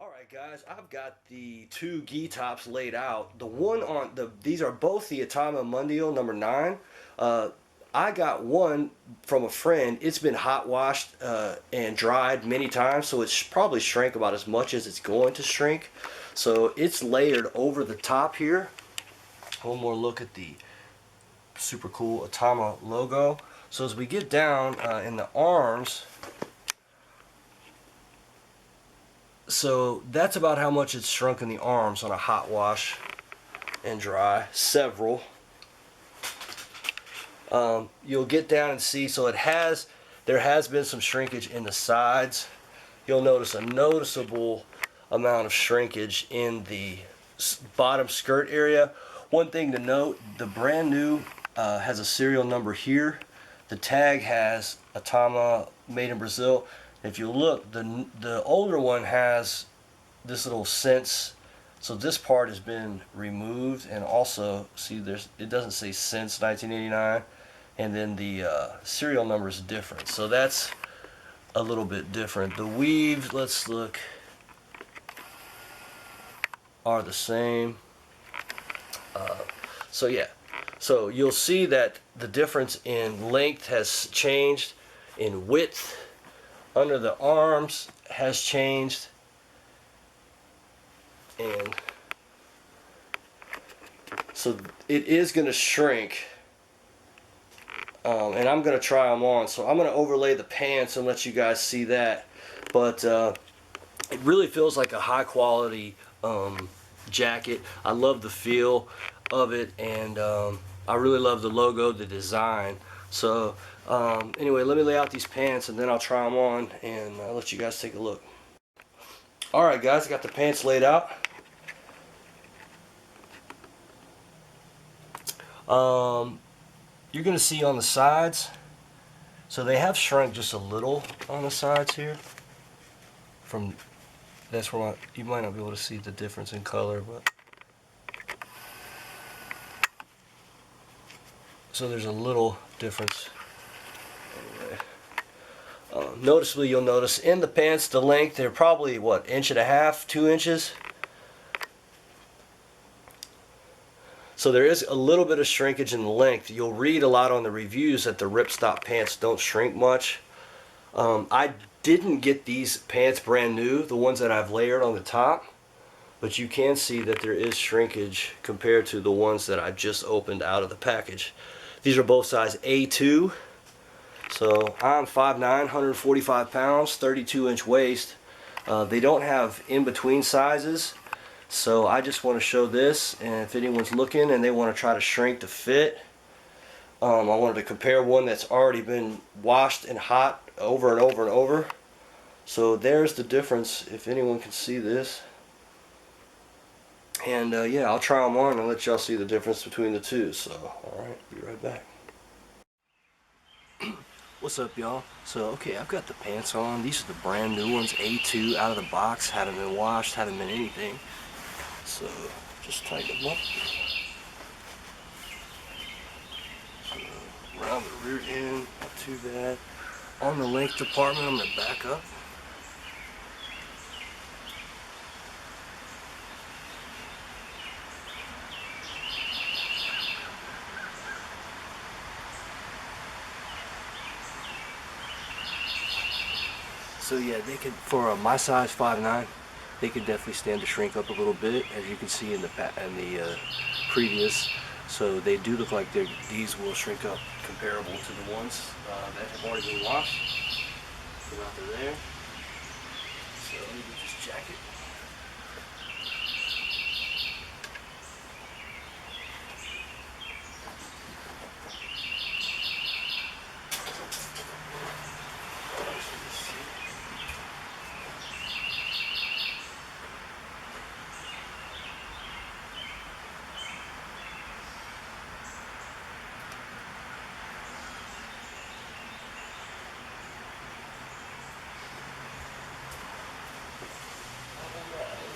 Alright guys, I've got the two gi tops laid out. The one on these are both the Atama Mundial number 9. I got one from a friend. It's been hot washed and dried many times, so it's probably shrank about as much as it's going to shrink. So it's layered over the top here. One more look at the super cool Atama logo. So as we get down in the arms, so that's about how much it's shrunk in the arms on a hot wash and dry. Several. You'll get down and see, so there has been some shrinkage in the sides. You'll notice a noticeable amount of shrinkage in the bottom skirt area. One thing to note, the brand new has a serial number here. The tag has Atama made in Brazil. If you look, the older one has this little since, so this part has been removed, and also see it doesn't say since 1989, and then the serial number is different, so that's a little bit different. The weaves, let's look, are the same. So yeah, so you'll see that the difference in length has changed, in width under the arms has changed, and so it is going to shrink, and I'm going to try them on, so I'm going to overlay the pants and let you guys see that. But it really feels like a high quality jacket. I love the feel of it, and I really love the logo, the design. So anyway, let me lay out these pants and then I'll try them on and I'll let you guys take a look. Alright guys, I got the pants laid out. You're going to see on the sides, so they have shrunk just a little on the sides here. That's where you might not be able to see the difference in color, but so there's a little difference. Anyway, noticeably, you'll notice in the pants, the length, they're probably what, 1.5 to 2 inches. So there is a little bit of shrinkage in the length. You'll read a lot on the reviews that the ripstop pants don't shrink much. I didn't get these pants brand new, the ones that I've layered on the top, but you can see that there is shrinkage compared to the ones that I just opened out of the package. These are both size A2. So I'm 5'9", 145 pounds, 32-inch waist. They don't have in-between sizes, so I just want to show this, and if anyone's looking and they want to try to shrink to fit, I wanted to compare one that's already been washed and hot over and over and over. So there's the difference, if anyone can see this. And yeah, I'll try them on and let y'all see the difference between the two. So, alright, be right back. What's up, y'all? So, okay, I've got the pants on. These are the brand new ones, A2, out of the box. Hadn't been washed, hadn't been anything. So, just tighten them up. So, around the rear end, not too bad. On the length department, I'm going to back up. So yeah, they can, for my size 5'9", they can definitely stand to shrink up a little bit, as you can see in the previous. So they do look like these will shrink up comparable to the ones that have already been washed. Put out there. So let me get this jacket.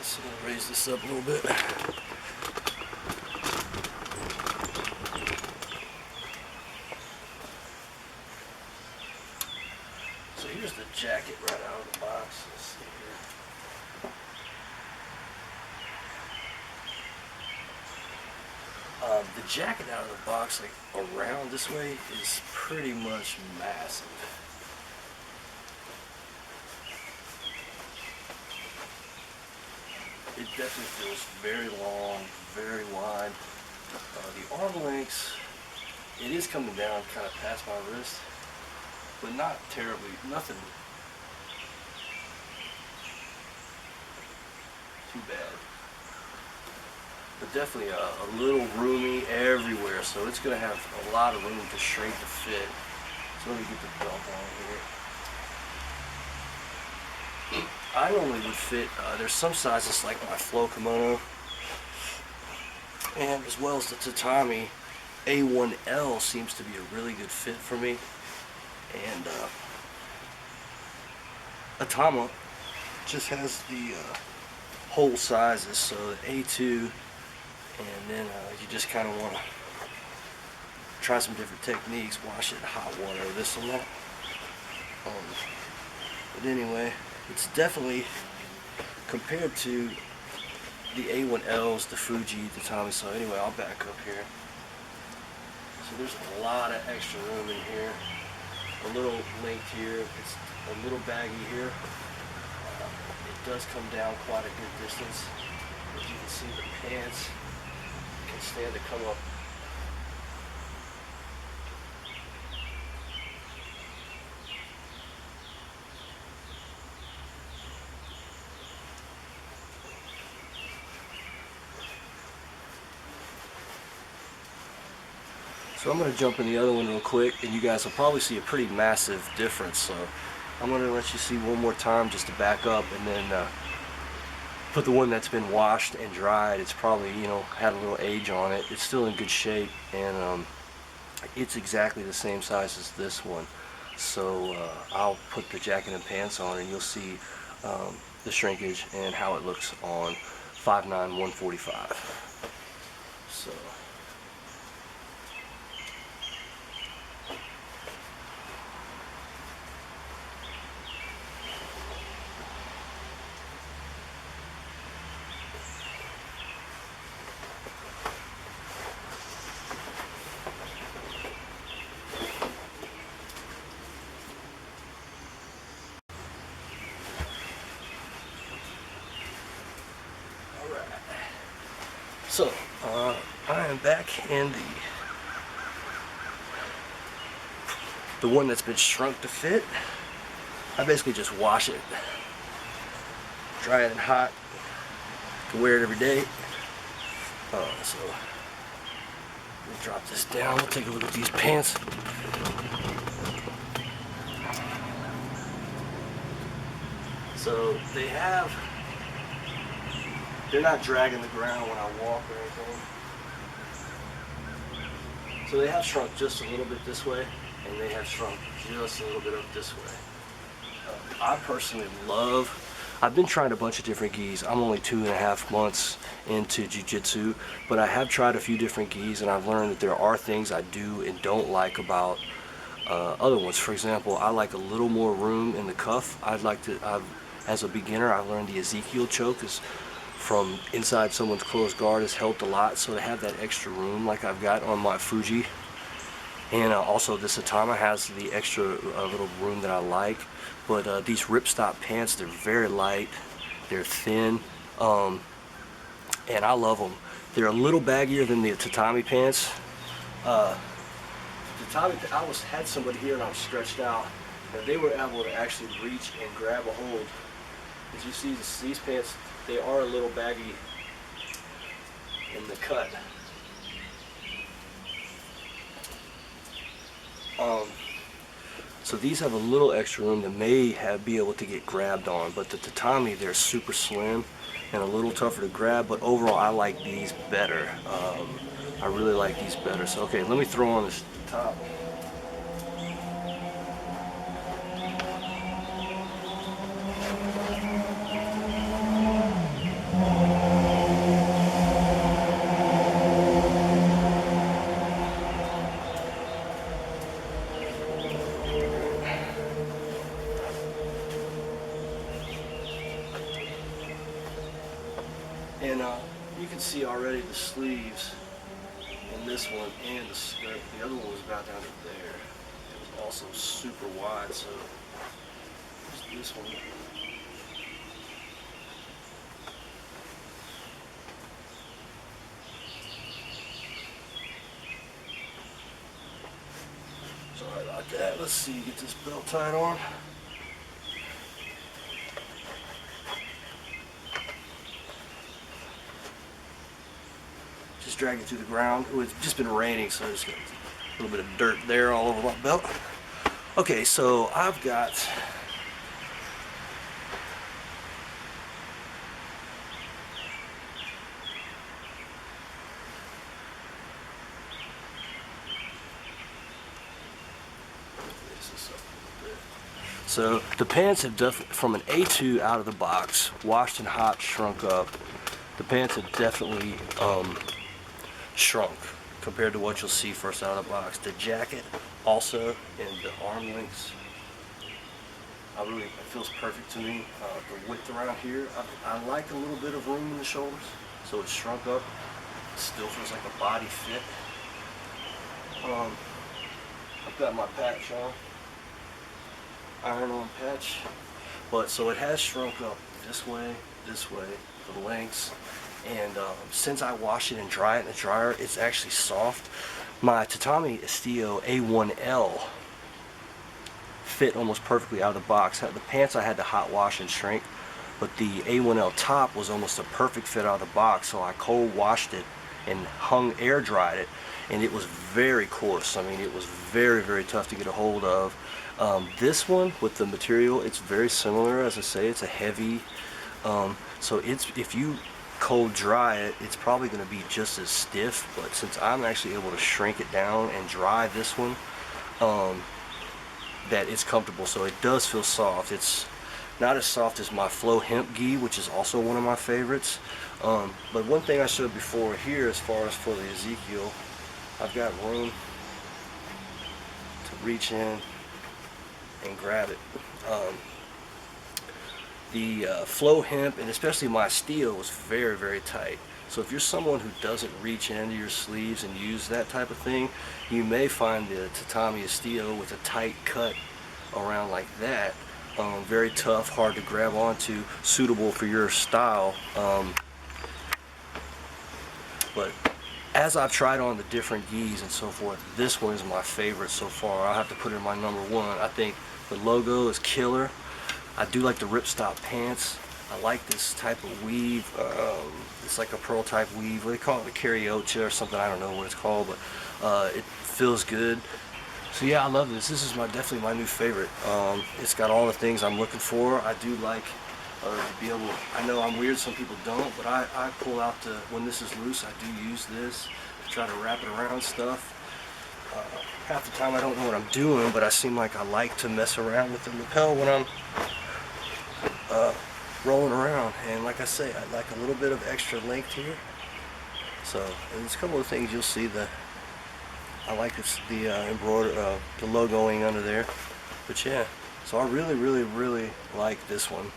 So I'm going to raise this up a little bit. So here's the jacket right out of the box. Let's see here. jacket out of the box, like around this way, is pretty much massive. It definitely feels very long, very wide. The arm lengths, it is coming down kind of past my wrist, but not terribly, nothing too bad. But definitely a little roomy everywhere, so it's going to have a lot of room to shrink to fit. So let me get the belt on here. I normally would fit, there's some sizes like my flow kimono, and as well as the tatami, A1L seems to be a really good fit for me. And Atama just has the whole sizes, so A2, and then you just kind of want to try some different techniques, wash it in hot water, this and that. But anyway, it's definitely, compared to the A1Ls, the Fuji, the Tommy, so anyway, I'll back up here. So there's a lot of extra room in here. A little length here, it's a little baggy here. It does come down quite a good distance. As you can see, the pants can stand to come up. So I'm going to jump in the other one real quick, and you guys will probably see a pretty massive difference. So I'm going to let you see one more time just to back up, and then put the one that's been washed and dried. It's probably, you know, had a little age on it. It's still in good shape, and it's exactly the same size as this one. So I'll put the jacket and pants on, and you'll see the shrinkage and how it looks on 5'9", 145. So. So, I am back in the one that's been shrunk to fit. I basically just wash it, dry it in hot, can wear it every day. So, let me drop this down, we'll take a look at these pants. So, they're not dragging the ground when I walk or anything. So they have shrunk just a little bit this way, and they have shrunk just a little bit up this way. I personally I've been trying a bunch of different gis. I'm only 2.5 months into jiu-jitsu, but I have tried a few different gis, and I've learned that there are things I do and don't like about other ones. For example, I like a little more room in the cuff. As a beginner, I've learned the Ezekiel choke is from inside someone's closed guard has helped a lot, so to have that extra room like I've got on my Fuji, and also this Atama has the extra little room that I like. But these ripstop pants, they're very light, they're thin, and I love them. They're a little baggier than the tatami pants. I had somebody here and I was stretched out, and they were able to actually reach and grab a hold. As you see, these pants, they are a little baggy in the cut. So these have a little extra room that may be able to get grabbed on, but the tatami, they're super slim and a little tougher to grab, but overall I like these better. I really like these better. So okay, let me throw on this top. And you can see already the sleeves, and this one and the skirt. The other one was about down to there. It was also super wide, so this one. Sorry about that. Let's see, get this belt tied on. Just drag it through the ground. It's just been raining, so there's a little bit of dirt there all over my belt. Okay, so I've got so the pants have from an A2 out of the box, washed and hot, shrunk up. The pants have definitely shrunk compared to what you'll see first out of the box. The jacket also, and the arm lengths, it feels perfect to me. The width around here, I like a little bit of room in the shoulders, so it's shrunk up. It still feels like a body fit. I've got my patch on, iron-on patch, but so it has shrunk up this way, the lengths. And since I wash it and dry it in the dryer, it's actually soft. My Tatami Estilo A1L fit almost perfectly out of the box. The pants I had to hot wash and shrink, but the A1L top was almost a perfect fit out of the box, so I cold washed it and air dried it, and it was very coarse. I mean, it was very, very tough to get a hold of. This one, with the material, it's very similar. As I say, it's a heavy, so if you cold dry it, it's probably going to be just as stiff, but since I'm actually able to shrink it down and dry this one, that it's comfortable, so it does feel soft. It's not as soft as my Flow Hemp Gi, which is also one of my favorites. But one thing I showed before here, as far as for the Ezekiel, I've got room to reach in and grab it. The Flow Hemp, and especially my steel, was very, very tight. So if you're someone who doesn't reach into your sleeves and use that type of thing, you may find the Tatami Estilo with a tight cut around like that very tough, hard to grab onto, suitable for your style. But as I've tried on the different gis and so forth, this one is my favorite so far. I'll have to put it in my number one. I think the logo is killer. I do like the ripstop pants. I like this type of weave. It's like a pearl type weave. They call it the cariocha or something. I don't know what it's called, but it feels good. So yeah, I love this. This is definitely my new favorite. It's got all the things I'm looking for. I do like to be able. I know I'm weird. Some people don't, but I pull out when this is loose. I do use this to try to wrap it around stuff. Half the time I don't know what I'm doing, but I seem like I like to mess around with the lapel when I'm rolling around. And like I say, I like a little bit of extra length here. So, and there's a couple of things you'll see that I like the the logoing under there. But yeah, so I really like this one.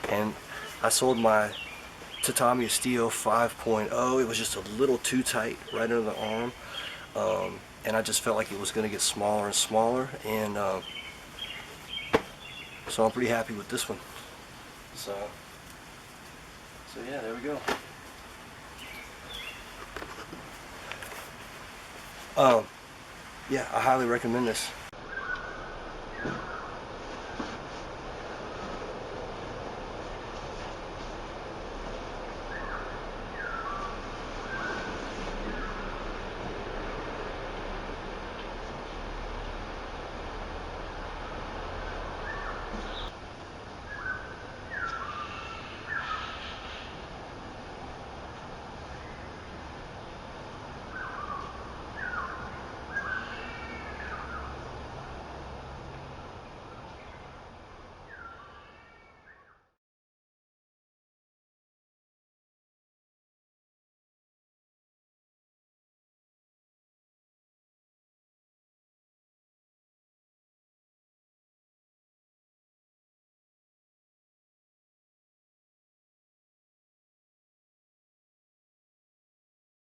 And I sold my Tatami Estilo 5.0. It was just a little too tight right under the arm. And I just felt like it was going to get smaller and smaller, and so I'm pretty happy with this one. So yeah, there we go. Yeah, I highly recommend this.